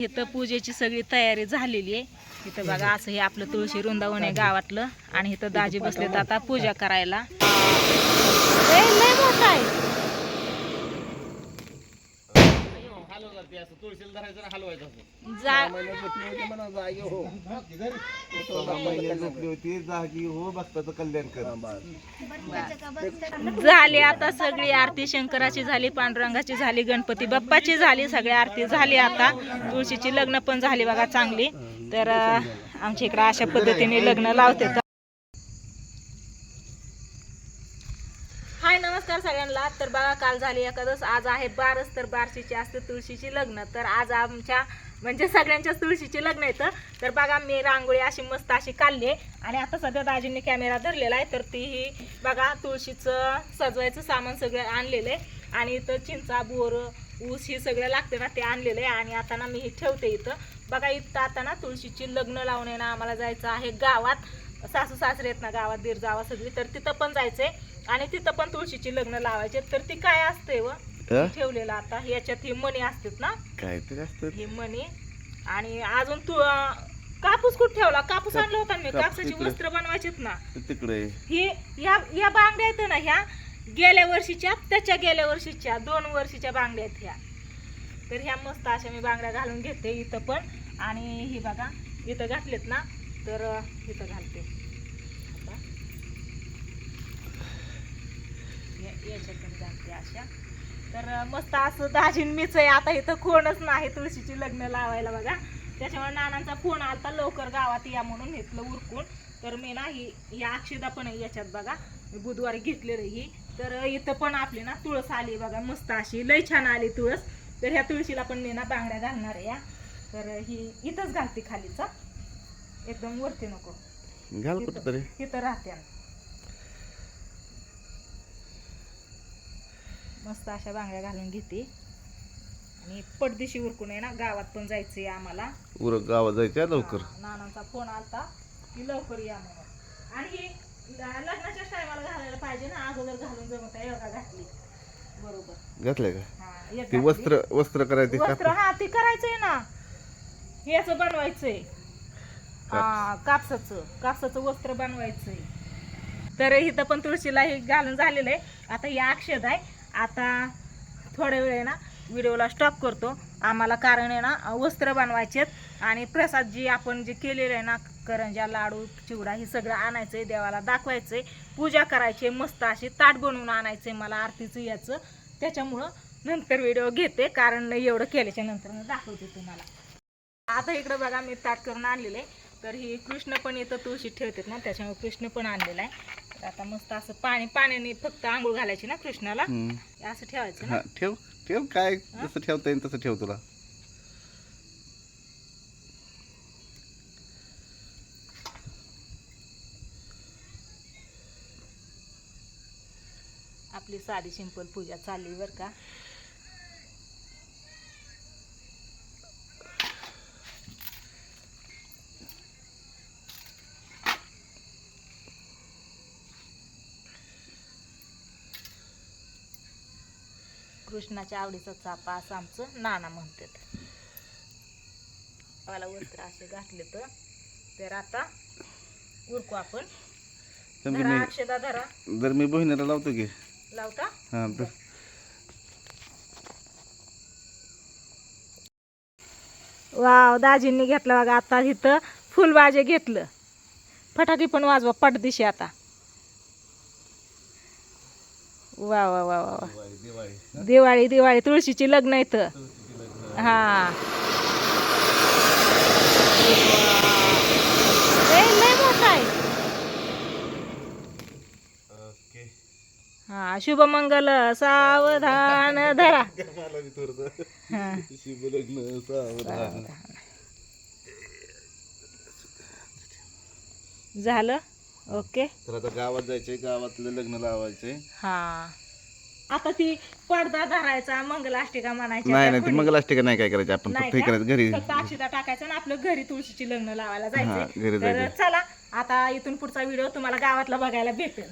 इथं पूजेची सगळी तयारी झालेली आहे। इथं बघा असं हे आपलं तुळशी वृंदावन आहे गावातलं आणि इथं दाजी बसलेत आता पूजा करायला। लय मोठा आहे। झाली आता सगळी आरती शंकराची झाली, पांडुरंगाची झाली, गणपती बाप्पाची झाली, सगळी आरती झाली। आता तुळशीची लग्न पण झाली बघा चांगली। तर आमच्या इकडे अशा पद्धतीने लग्न लावते। हाय नमस्कार सगळ्यांना। तर बघा काल झाली एकादश, आज आहे बारस। तर बारशीची असते तुळशीची लग्न। तर आज आमच्या म्हणजे सगळ्यांच्या तुळशीची लग्न येतं। तर बघा मी रांगोळी अशी मस्त अशी काढली आहे आणि आता सध्या दाजींनी कॅमेरा धरलेला आहे। तर ती बघा तुळशीचं सजवायचं सामान सगळं आणलेलं आहे आणि इथं चिंचा बोर ऊस ही सगळं लागते ना ते आणलेलं आहे। आणि आता ना मी हे ठेवते इथं बघा। इथं आता ना तुळशीची लग्न लावणे ना आम्हाला जायचं आहे गावात। सासू सासरे आहेत ना गावात, दीर जावा सगळी, तर तिथं पण जायचंय आणि तिथं पण तुळशीची लग्न लावायचे। तर ती काय असते व ठेवलेलं आता याच्यात ही मणी असतात ना, काय ते असतं ही मणी। आणि अजून तू कापूस कुठे ठेवला? कापूस आणला होता मी, कापसाची वस्त्र बनवायचीत ना तिकडे। ही या बांगड्या आहेत ना, ह्या गेल्या वर्षीच्या त्याच्या गेल्या वर्षीच्या 2 वर्षीच्या बांगड्या आहेत ह्या। तर ह्या मस्त अशा मी बांगड्या घालून घेते इथं पण। आणि ही बघा इथं घातलेत ना, तर इथं घालते याच्यातून घालते अशा। तर मस्त असं दाजीन मीच आहे आता इथं, कोणच नाही तुळशीची लग्न लावायला बघा। त्याच्यामुळे नानांचा फोन आलता लवकर गावात या म्हणून घेतलं उरकून। तर मी ना ही अक्षदा पण आहे याच्यात बघा, मी बुधवारी घेतलेली ही। तर इथं पण आपली ना तुळस आली बघा मस्त अशी, लय छान आली तुळस। तर ह्या तुळशीला पण मी ना बांगड्या घालणार आहे या। तर ही इथंच घालते खालीचा, एकदम वरती नको घाल कुठेतरी, इथं राहते मस्त अशा बांगड्या घालून घेते। आणि पडदिशी उरकून आहे ना गावात पण जायचंय आम्हाला, गावात जायचं लवकर। नानांचा फोन आलता की लवकर या म्हणून। आणि ही लग्नाच्या टायमाला घालायला पाहिजे ना, अगोदर घालून जमत आहे बघा, घातली बरोबर घातलंय का? हा ती वस्त्र करायचे वस्त्र, हा ती करायचंय ना, याचं बनवायचंय कापसाचं वस्त्र बनवायचंय। तर इथं पण तुळशीला हे घालून झालेलं आहे। आता ही अक्षद आहे। आता थोड्या वेळ ना व्हिडिओला स्टॉप करतो आम्हाला, कारण आहे ना वस्त्र बनवायचेत आणि प्रसाद जी आपण जे केलेलं आहे ना, करंजा लाडू चिवडा हे सगळं आणायचंय, देवाला दाखवायचंय, पूजा करायची मस्त अशी ताट बनवून आणायचंय मला आरतीचं याचं। त्याच्यामुळं नंतर व्हिडिओ घेते, कारण एवढं केल्याच्या नंतर दाखवते तुम्हाला। आता इकडं बघा मी ताट करून आणलेलं आहे। तर ही कृष्ण पण इथं तुळशी ठेवतात ना, त्याच्यामुळे कृष्ण पण आणलेला आहे। तर आता मस्त असं पाण्याने फक्त आंघोळ घालायची ना कृष्णाला, असं ठेवायचं ना। ठेव ठेव, काय जसं ठेवता येईल तसं ठेव तुला। आपली साधी सिंपल पूजा चालली बरं का। कृष्णाच्या आवडीचा चापा असं आमचं नाना म्हणतात। मला वस्त्र असे घातले तर आता उरकू आपण। धरा अक्षदा धरा, जर मी बहिणीला लावतो की लावता। हा तर वाव, दाजींनी घेतलं बघा आता इथं फुलबाजे घेतलं। फटाके पण वाजवा पटदिशी आता। वा वा वा वा, दिवाळी दिवाळी तुळशीची लग्न इथं। हा लय मोठा आहे। हा शुभमंगल सावधान धरा। झालं ओके। तर आता गावात जायचंय, गावातलं लग्न लावायचंय। हा आता ती पडदा धरायचा, मंगलाष्टिका म्हणायची। नाही नाही, ती मंगलाष्टिका नाही काय करायचं आपण, नाही फक्त हे का? करायचं घरी, फक्त अक्षता टाकायचं आणि आपलं घरी तुळशीची लग्न लावायला हा, जायचंय। घरी तर जायचं। चला आता इथून पुढचा व्हिडिओ तुम्हाला गावातला बघायला भेटेल।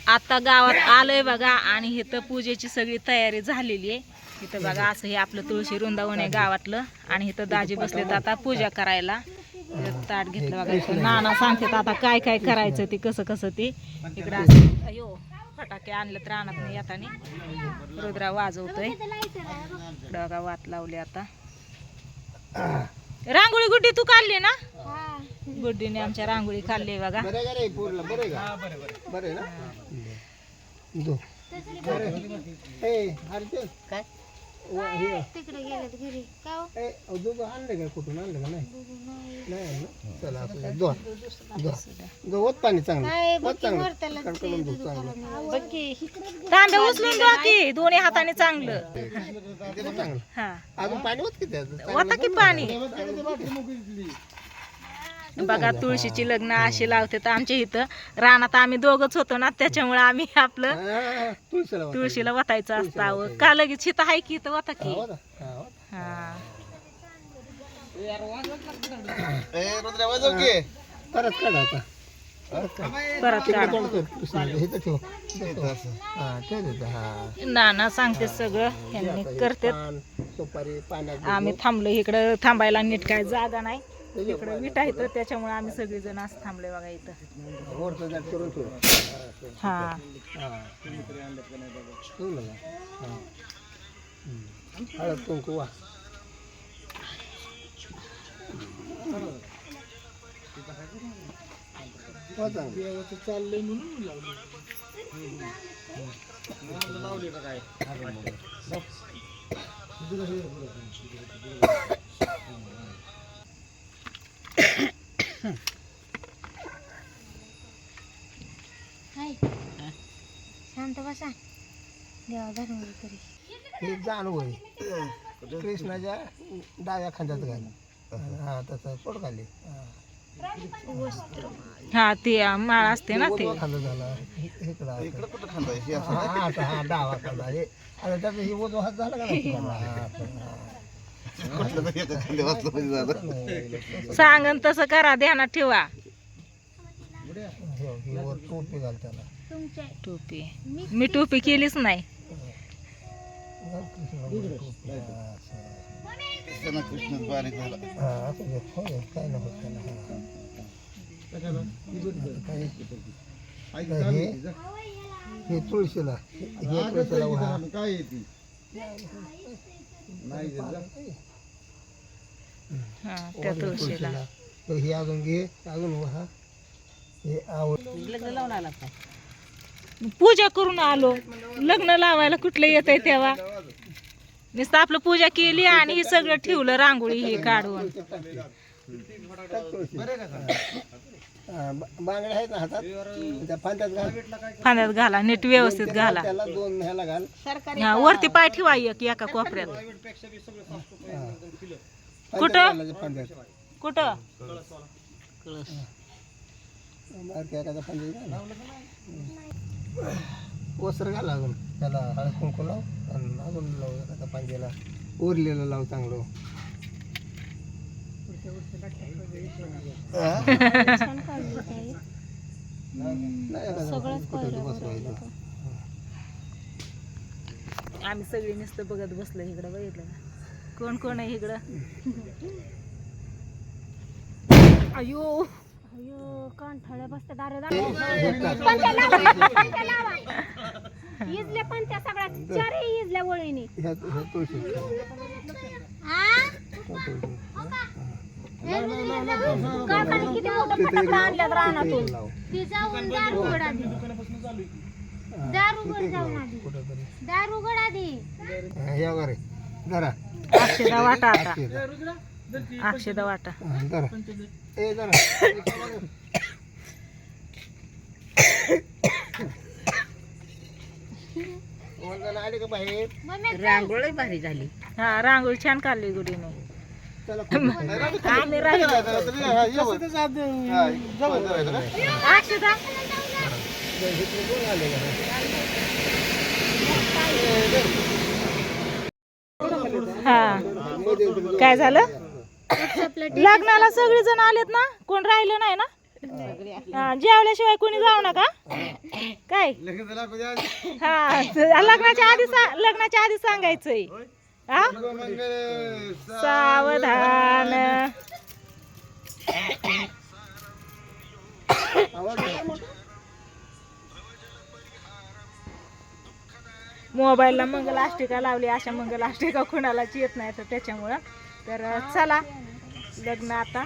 आता गावात आलोय बघा आणि इथं पूजेची सगळी तयारी झालेली आहे। इथं बघा असं हे आपलं तुळशी वृंदावन आहे गावातलं. आणि इथं दाजी बसलेत आता पूजा करायला. इथं ताट घेतलं बघा. इथं नाना सांगतात आता काय काय करायचं ते कसं कसं ते. इकडं असं अयो फटाके आणलेत रानात येताना. रुद्रा वाजवतोय. इकडं बघा वात लावली आता. रांगोळी गुड्डी तू काढली ना? गुड्डीने आमच्या रांगोळी काढली बघा. काय तिकडे गेलेत घरी का हो? दूध आणलं का कुठून आणलं का नाही चला आपलं पाणी चांगलं काय वत चांगलं वरत्याला कडकडून दूध चांगलं बघी तांबे उचलून द्या की दोन्ही हाताने चांगलं. चांगलं हा अजून पाणी होत किती होता की पाणी. बघा तुळशीची लग्न अशी लावते. तर आमच्या इथं रानात आम्ही दोघच होतो ना त्याच्यामुळे आम्ही आपलं तुळशीला तुळशीला वतायचं असतं. का लगेच इथं आहे की इथं वता की. हा परत काढा आता परत काढा. नाना सांगते सगळं ह्यांनी करते. सुपारी पाण्यात आम्ही थांबलो इकडं. थांबायला नीट काय जागा नाही. इकडं विटा इथं त्याच्यामुळे आम्ही सगळेजण असं थांबले बघा इथं. वरचं झाड करून ठेव हा ठेवलं का हळद कुंकू वा चाललंय म्हणून हाय शांत बसा देवा धरून तरी हे जाणू आहे कृष्णाच्या डाव्या खांद्यात घाल हा तसं पोट खाली हा ते माळ असते ना ते. खांदा झाला इकडं कुठं खांदा हा डावा खांदा हे आता त्याचा ही ओझो हात झाला का सांगन तसं करा ध्यानात ठेवा. टोपी घाल त्याला तुमच्या टोपी मी टोपी केलीच नाही. कृष्ण बारीक झाला. काय नको हे तुळशीला हे तुळशीला हा त्या तुळशीला हे अजून घे अजून वहा हे आवड पूजा करून आलो. लग्न लावायला कुठलं येत आहे तेव्हा. नुसतं आपलं पूजा केली आणि हे सगळं ठेवलं रांगोळी हे काढून. बांगड्या आहेत ना हातात त्या फांद्यात घाल फांद्यात घाला नीट व्यवस्थित घाला. त्याला दोन ह्याला घाल हा, वरती पाय ठेवा एक एका कोपऱ्यात. कुठं फांद्यात कुठं एखादा फांद्यात घाल वस्त्र घाल अजून त्याला हळद कुंकू लाव आणि अजून लाव एखादा पांजेला उरलेलं लाव चांगलं आम्ही सगळे नुसतं बघत बसलो. इकडं बघितलं ना कोण कोण आहे इकडं. अयो अयो कांठाळ्या बसतात दारे इजल्या पण त्या सगळ्या चारही इजल्या वळीने काकाने किती मोठं फटाकडा आणल्यात रानातून. ती जाऊन दारू उघड आधी दारू उघड जाऊन आधी दारू उघड आधी जरा अक्षदा वाटा आता. अक्षदा वाटा जरा ए जरा वंदना आली का बाहेर रांगोळी भारी झाली. हा रांगोळी छान काढली गुडीने. चला आम्ही राहिलो. अक्षदा हा काय झालं. लग्नाला सगळे जण आलेत ना कोण राहिलं नाही ना. जेवल्याशिवाय कोणी जाऊ नका काय हा लग्नाच्या आधी सांगायचंय हा सावधान मोबाईलला मंगलाष्टिका लावली अशा मंगलाष्टिका कुणालाच येत नाही तर त्याच्यामुळं तर चला लग्न आता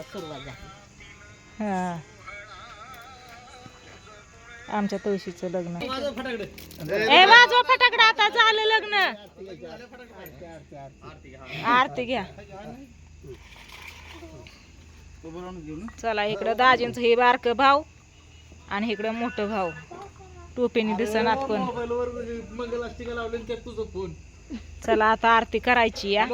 सुरुवात झाली हा आमच्या तुळशीचं लग्न ए वाजवा फटाकडा आता झालं लग्न आरती घ्या चला इकडं दाजींचं हे बारकं भाऊ आणि इकडं मोठं भाऊ टोपीने दिसनात पण चला आता आरती करायची या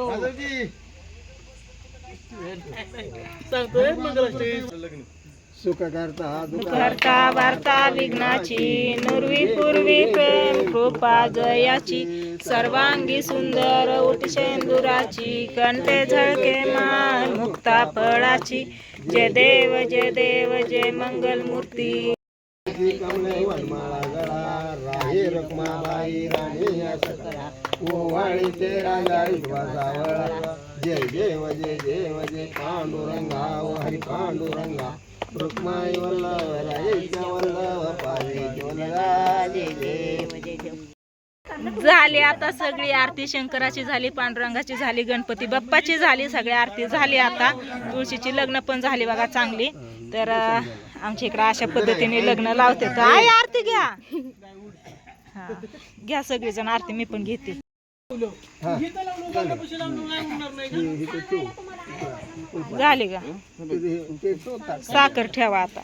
करता वार्ता विघ्नाची नुरवी पूर्वी प्रेम कृपा जयाची सर्वांगी सुंदर उठशेंदुराची कंठे झळके मान मुक्ता फळाची जय देव जय देव जय मंगल मूर्ती जय देव जय देव जय पांडुरंगा हरी पांडुरंगा रुक्माई वल्लभ राजेच्या वल्लभ पार्वती वल्लभा जय देव जय देव झाली आता सगळी आरती शंकराची झाली पांडुरंगाची झाली गणपती बाप्पाची झाली सगळी आरती झाली आता तुळशीची लग्न पण झाली बघा चांगली तर आमच्या इकडे अशा पद्धतीने लग्न लावते तर आई आरती घ्या हा घ्या सगळीजण आरती मी पण घेते झाली का साखर ठेवा आता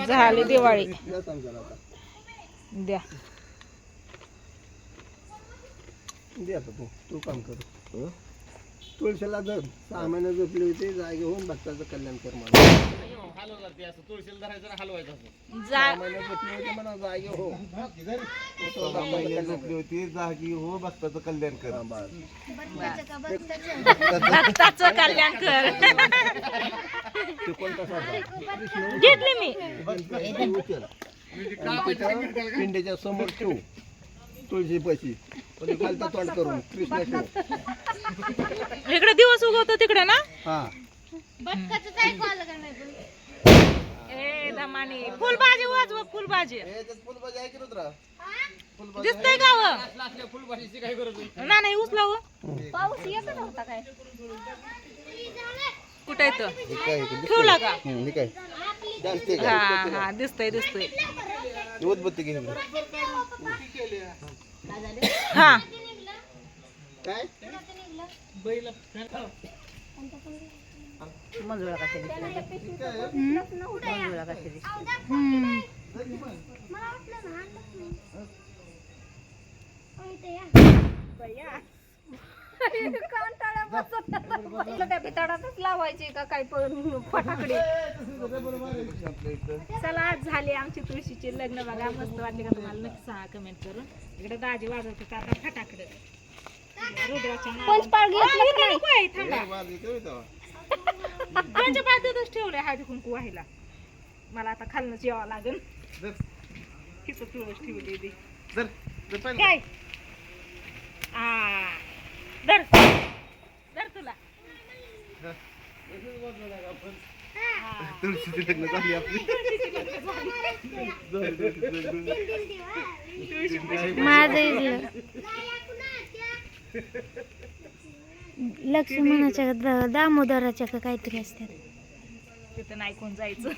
झाली दिवाळी द्या तू काम कर तुळशीला जर 6 महिने झोपली होती जागे होऊन भक्ताचं कल्याण कर मला 6 महिने झोपली होती म्हणा जागे हो 6 महिने झोपली होती जागी हो भक्ताचं कल्याण कर भक्ताचं कल्याण कर ते कोणता साधा घेतली मी पिंडीच्या समोर ठेवू तुळशी पशी खालता तोंड करून कृष्ण ठेव इकडे दिवस उगवतो तिकडे ना हा ए दमानी फुलभाजी वाजव फुलभाजी फुलभाजी आहे की रुद्रा दिसतंय गाव ना नाही उचलाव पाऊस येत नव्हता काय कुठे येतं ठेवला का काय जास्त हा हा दिसतंय दिसतंय उदबत्ती घे हा काय मंजुळा कशी बिताडातच लावायची का काय फटाकडे चला आज झाली आमची तुळशीची लग्न बघा मस्त वाटले का तुम्हाला नक्की सांगा कमेंट करून इकडे दाजी वाजवते आता फटाकडे पंचपाळ घेतलं पंचपाळ तिथंच ठेवलंय हळदी कुंकू व्हायला मला आता खालनच यावं लागेल तिथं तुळस ठेवली काय धर धर तुला तुळशीची लग्न झाली आपली लक्ष्मणाच्या दामोदराच्या का काहीतरी असतात तिथं नाही कोण जायचं